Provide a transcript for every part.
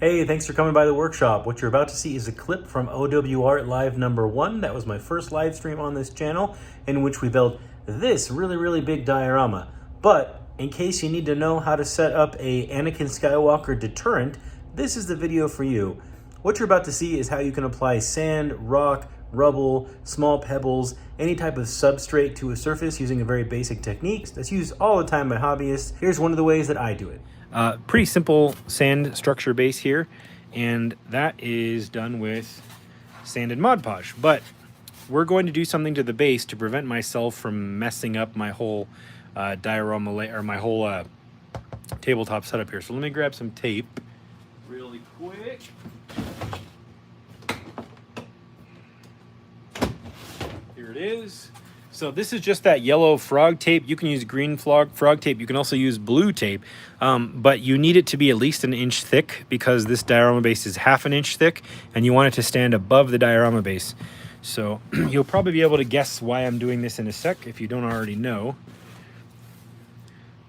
Hey, thanks for coming by the workshop. What you're about to see is a clip from OW Art Live #1. That was my first live stream on this channel in which we built this really big diorama. But in case you need to know how to set up a Anakin Skywalker deterrent, this is the video for you. What you're about to see is how you can apply sand, rock, rubble, small pebbles, any type of substrate to a surface using a very basic technique that's used all the time by hobbyists. Here's one of the ways that I do it. Pretty simple sand structure base here, and that is done with sand and Mod Podge. But we're going to do something to the base to prevent myself from messing up my whole diorama or my whole tabletop setup here. So let me grab some tape really quick. Here it is. So this is just that yellow frog tape. You can use green frog tape. You can also use blue tape, but you need it to be at least an inch thick because this diorama base is ½ an inch thick, and you want it to stand above the diorama base. So you'll probably be able to guess why I'm doing this in a sec if you don't already know.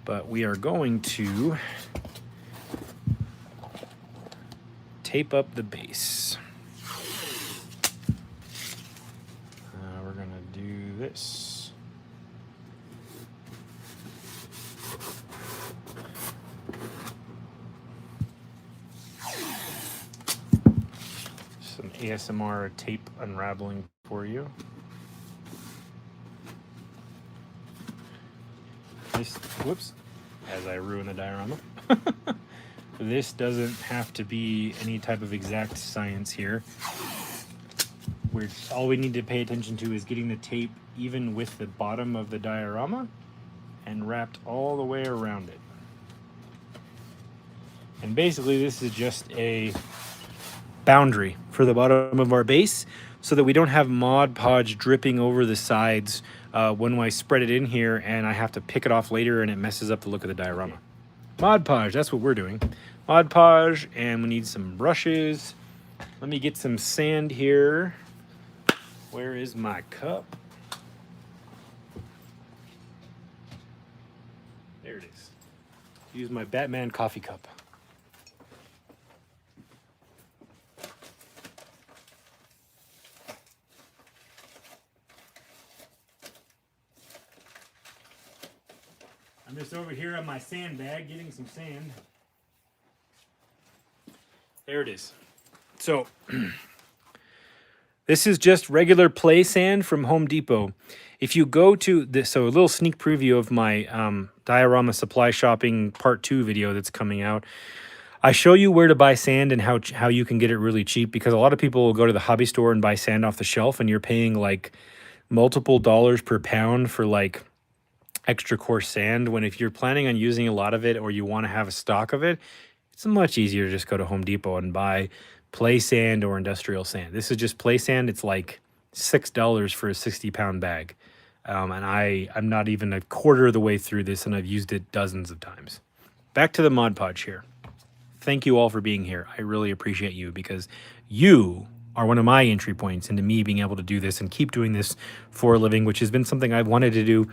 But we are going to tape up the base. We're going to do this. Some ASMR tape unraveling for you. Whoops, as I ruin the diorama. This doesn't have to be any type of exact science here. All we need to pay attention to is getting the tape even with the bottom of the diorama and wrapped all the way around it. And basically this is just a boundary for the bottom of our base so that we don't have Mod Podge dripping over the sides when I spread it in here and I have to pick it off later and it messes up the look of the diorama. Mod Podge, that's what we're doing. Mod Podge, and we need some brushes. Let me get some sand here. Where is my cup? There it is. Use my Batman coffee cup. I'm just over here on my sand bag getting some sand. There it is. So this is just regular play sand from Home Depot. If you go to this, so a little sneak preview of my diorama supply shopping part 2 video that's coming out. I show you where to buy sand and how you can get it really cheap, because a lot of people will go to the hobby store and buy sand off the shelf and you're paying like multiple dollars per pound for like extra coarse sand, when if you're planning on using a lot of it or you want to have a stock of it, it's much easier to just go to Home Depot and buy play sand or industrial sand. This is just play sand. It's like $6 for a 60-pound bag. And I'm not even a quarter of the way through this, and I've used it dozens of times. Back to the Mod Podge here. Thank you all for being here. I really appreciate you, because you are one of my entry points into me being able to do this and keep doing this for a living, which has been something I've wanted to do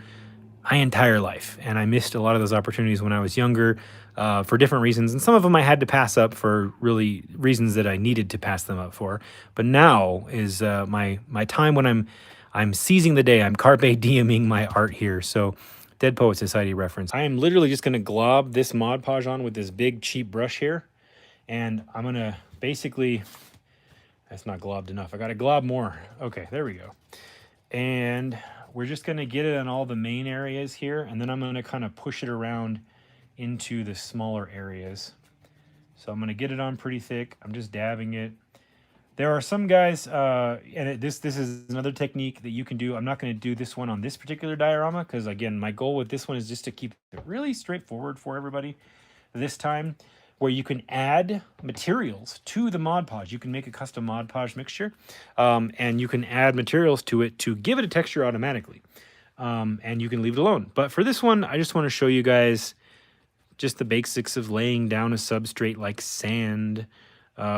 my entire life. And I missed a lot of those opportunities when I was younger for different reasons. And some of them I had to pass up for really reasons that I needed to pass them up for. But now is my time when I'm seizing the day. I'm carpe dieming my art here. So Dead Poet Society reference. I am literally just going to glob this Mod Podge on with this big cheap brush here. And I'm going to basically, that's not globbed enough. I got to glob more. Okay, there we go. And we're just going to get it on all the main areas here, and then I'm going to kind of push it around into the smaller areas. So I'm going to get it on pretty thick. I'm just dabbing it. There are some guys, this is another technique that you can do. I'm not going to do this one on this particular diorama because, again, my goal with this one is just to keep it really straightforward for everybody this time, where you can add materials to the Mod Podge. You can make a custom Mod Podge mixture, and you can add materials to it to give it a texture automatically, and you can leave it alone. But for this one, I just want to show you guys just the basics of laying down a substrate like sand.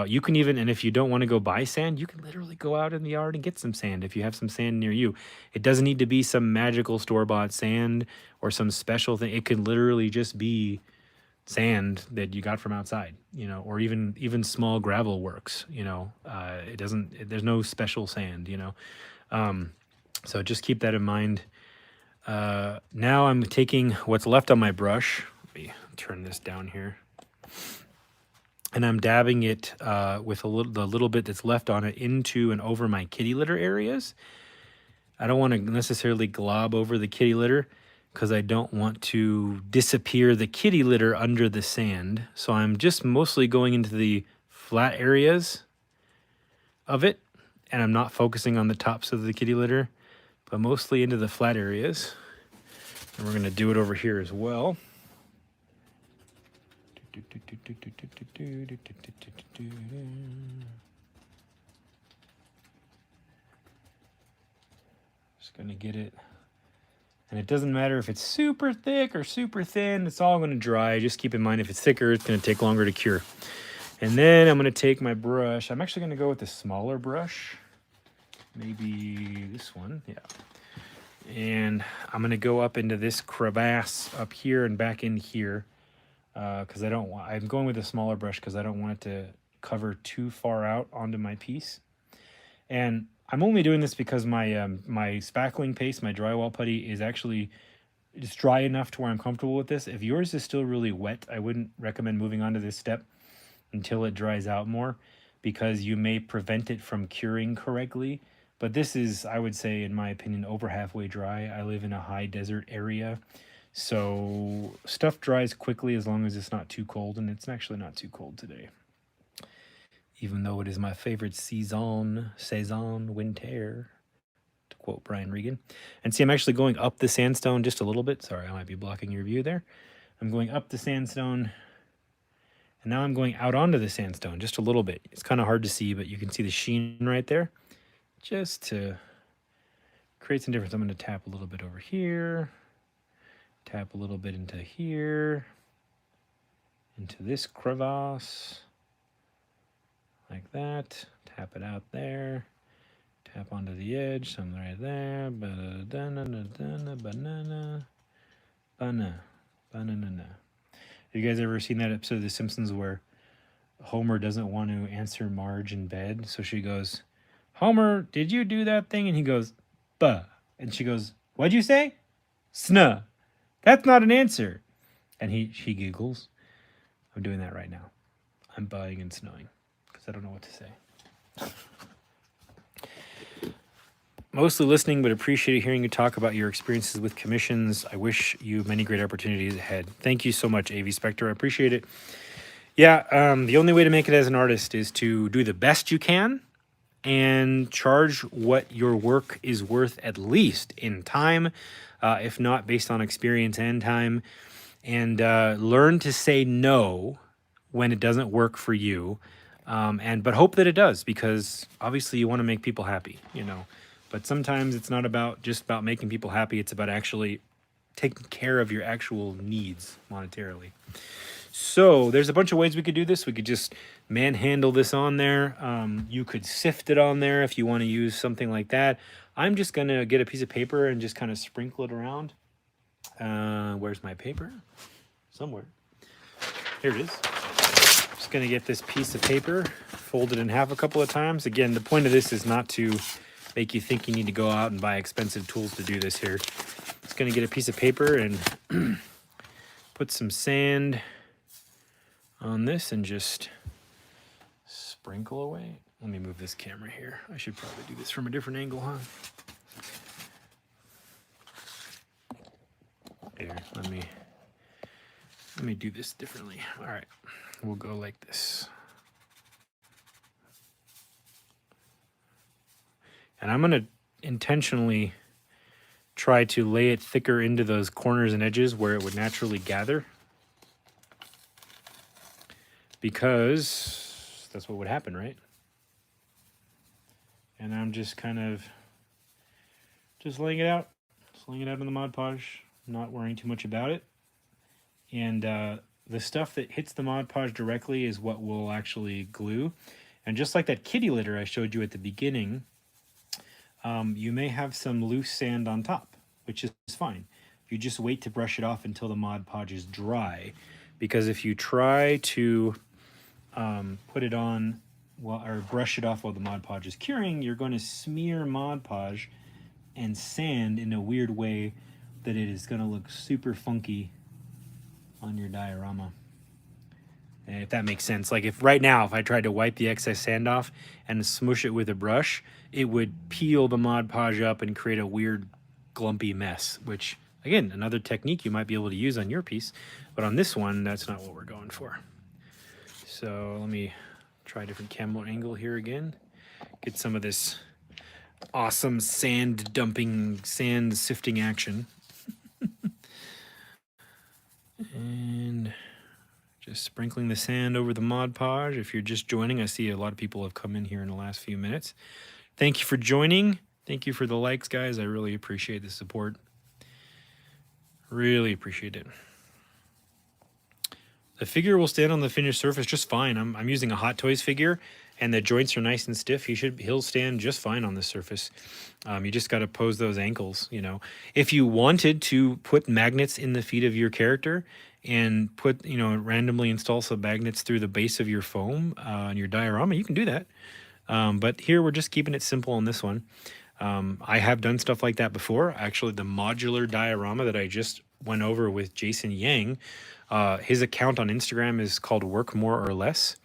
You can even, and if you don't want to go buy sand, you can literally go out in the yard and get some sand if you have some sand near you. It doesn't need to be some magical store-bought sand or some special thing. It can literally just be sand that you got from outside, you know, or even small gravel works, you know. It doesn't, there's no special sand, you know. So just keep that in mind. Now I'm taking what's left on my brush. Let me turn this down here. And I'm dabbing it with the little bit that's left on it into and over my kitty litter areas. I don't want to necessarily glob over the kitty litter because I don't want to disappear the kitty litter under the sand. So I'm just mostly going into the flat areas of it, and I'm not focusing on the tops of the kitty litter, but mostly into the flat areas. And we're going to do it over here as well. Just going to get it. And it doesn't matter if it's super thick or super thin, it's all going to dry. Just keep in mind, if it's thicker, it's going to take longer to cure. And then I'm going to take my brush. I'm actually going to go with the smaller brush. Maybe this one, yeah. And I'm going to go up into this crevasse up here and back in here. Because I'm going with a smaller brush because I don't want it to cover too far out onto my piece. And I'm only doing this because my my spackling paste, my drywall putty, is actually it's dry enough to where I'm comfortable with this. If yours is still really wet, I wouldn't recommend moving on to this step until it dries out more, because you may prevent it from curing correctly. But this is, I would say, in my opinion, over halfway dry. I live in a high desert area, so stuff dries quickly as long as it's not too cold, and it's actually not too cold today. Even though it is my favorite saison, winter, to quote Brian Regan. And see, I'm actually going up the sandstone just a little bit. Sorry, I might be blocking your view there. I'm going up the sandstone, and now I'm going out onto the sandstone just a little bit. It's kind of hard to see, but you can see the sheen right there. Just to create some difference, I'm going to tap a little bit over here. Tap a little bit into here, into this crevasse, like that. Tap it out there. Tap onto the edge, something right there. Banana. Have you guys ever seen that episode of The Simpsons where Homer doesn't want to answer Marge in bed? So she goes, Homer, did you do that thing? And he goes, buh. And she goes, what'd you say? Snuh. That's not an answer. And she giggles. I'm doing that right now. I'm buying and snowing because I don't know what to say. Mostly listening, but appreciate hearing you talk about your experiences with commissions. I wish you many great opportunities ahead. Thank you so much, AV Spectre. I appreciate it. Yeah, the only way to make it as an artist is to do the best you can and charge what your work is worth, at least in time, if not based on experience and time, and learn to say no when it doesn't work for you, but hope that it does, because obviously you want to make people happy, you know. But sometimes it's not just about making people happy. It's about actually taking care of your actual needs monetarily. So there's a bunch of ways we could do this. We could just manhandle this on there. You could sift it on there if you want to use something like that. I'm just going to get a piece of paper and just kind of sprinkle it around. Where's my paper? Somewhere. Here it is. Just going to get this piece of paper, fold it in half a couple of times. Again, the point of this is not to make you think you need to go out and buy expensive tools to do this here. Just going to get a piece of paper and put some sand on this and just sprinkle away. Let me move this camera here. I should probably do this from a different angle, huh? Here, let me do this differently. All right, we'll go like this. And I'm gonna intentionally try to lay it thicker into those corners and edges where it would naturally gather, because that's what would happen, right? And I'm just kind of just laying it out on the Mod Podge, not worrying too much about it. And the stuff that hits the Mod Podge directly is what will actually glue. And just like that kitty litter I showed you at the beginning, you may have some loose sand on top, which is fine. You just wait to brush it off until the Mod Podge is dry, because if you try to put it on or brush it off while the Mod Podge is curing, you're going to smear Mod Podge and sand in a weird way that it is going to look super funky on your diorama. And if that makes sense. Like if right now, if I tried to wipe the excess sand off and smush it with a brush, it would peel the Mod Podge up and create a weird glumpy mess, which again, another technique you might be able to use on your piece, but on this one, that's not what we're going for. So let me try a different camera angle here again. Get some of this awesome sand dumping, sand sifting action. And just sprinkling the sand over the Mod Podge. If you're just joining, I see a lot of people have come in here in the last few minutes. Thank you for joining. Thank you for the likes, guys. I really appreciate the support. Really appreciate it. The figure will stand on the finished surface just fine. I'm using a Hot Toys figure, and the joints are nice and stiff. He'll stand just fine on the surface. You just got to pose those ankles. You know, if you wanted to put magnets in the feet of your character and put, you know, randomly install some magnets through the base of your foam on your diorama, you can do that. But here we're just keeping it simple on this one. I have done stuff like that before. Actually, the modular diorama that I just went over with Jason Yang, his account on Instagram is called Work More or Less.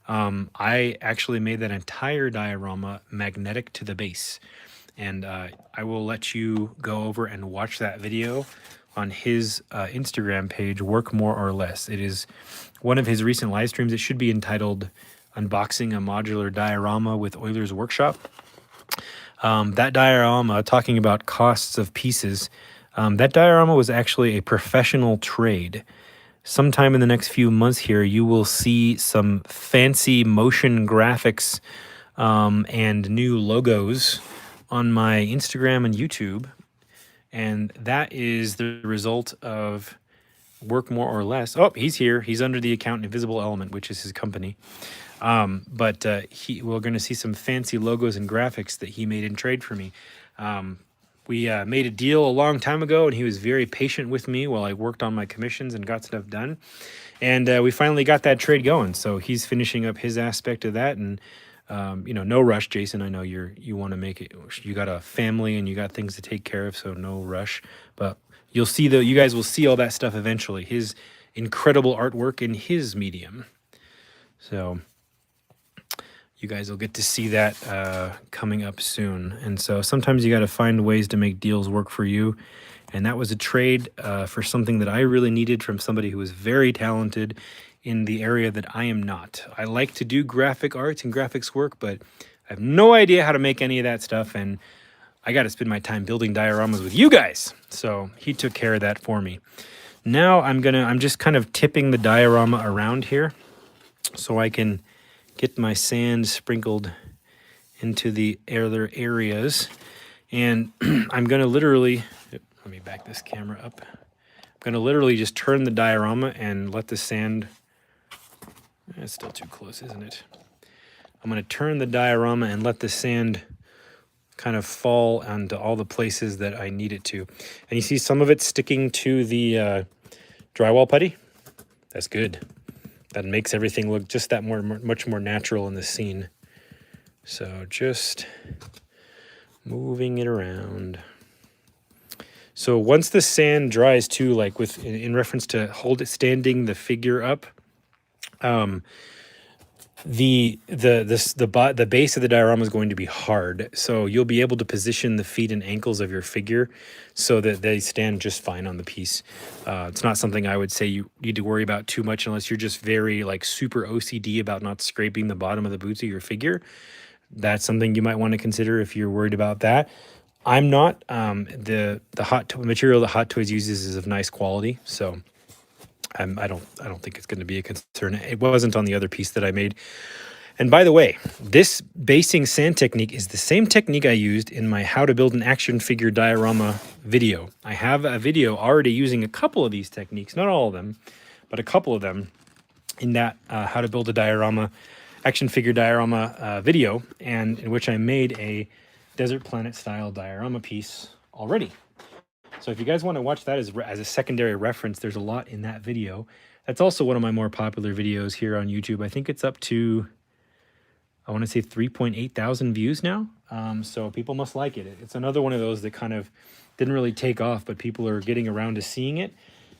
I actually made that entire diorama magnetic to the base. And I will let you go over and watch that video on his Instagram page, Work More or Less. It is one of his recent live streams. It should be entitled Unboxing a Modular Diorama with Euler's Workshop. That diorama, talking about costs of pieces, that diorama was actually a professional trade. Sometime in the next few months here, you will see some fancy motion graphics and new logos on my Instagram and YouTube. And that is the result of Work More or Less. Oh, he's here. He's under the account Invisible Element, which is his company. But we're going to see some fancy logos and graphics that he made in trade for me. We made a deal a long time ago, and he was very patient with me while I worked on my commissions and got stuff done. And we finally got that trade going. So he's finishing up his aspect of that. And, you know, no rush, Jason. I know you want to make it. You got a family and you got things to take care of, so no rush. But you'll see, you guys will see all that stuff eventually. His incredible artwork in his medium. So you guys will get to see that coming up soon. And so sometimes you got to find ways to make deals work for you. And that was a trade for something that I really needed from somebody who was very talented in the area that I am not. I like to do graphic arts and graphics work, but I have no idea how to make any of that stuff. And I got to spend my time building dioramas with you guys. So he took care of that for me. Now I'm just kind of tipping the diorama around here so I can get my sand sprinkled into the other areas. And I'm going to literally, let me back this camera up. I'm going to literally just turn the diorama and let the sand, it's still too close, isn't it? I'm going to turn the diorama and let the sand kind of fall onto all the places that I need it to. And you see some of it sticking to the drywall putty. That's good. That makes everything look just that much more natural in the scene. So just moving it around. So once the sand dries too, like in reference to standing the figure up, the base of the diorama is going to be hard, so you'll be able to position the feet and ankles of your figure so that they stand just fine on the piece. It's not something I would say you need to worry about too much unless you're just very like super OCD about not scraping the bottom of the boots of your figure. That's something you might want to consider if you're worried about that. I'm not. The material that Hot Toys uses is of nice quality, so I don't think it's going to be a concern. It wasn't on the other piece that I made. And by the way, this basing sand technique is the same technique I used in my how to build an action figure diorama video. I have a video already using a couple of these techniques, not all of them, but a couple of them in that how to build a diorama, action figure diorama video, and in which I made a Desert Planet style diorama piece already. So if you guys want to watch that as a secondary reference, there's a lot in that video That's also one of my more popular videos here on YouTube. I think it's up to, I want to say 3.8 thousand views now. So people must like it. It's another one of those that kind of didn't really take off, but people are getting around to seeing it.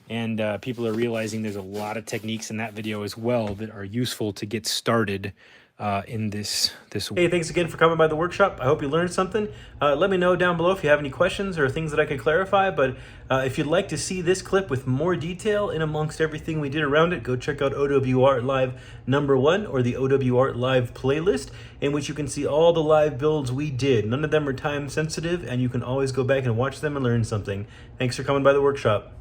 And people are realizing there's a lot of techniques in that video as well that are useful to get started in this. Hey, thanks again for coming by the workshop. I hope you learned something. Let me know down below if you have any questions or things that I could clarify. But if you'd like to see this clip with more detail in amongst everything we did around it, go check out OWR Live #1 or the OWR Live playlist, in which you can see all the live builds we did. None of them are time sensitive, and you can always go back and watch them and learn something. Thanks for coming by the workshop.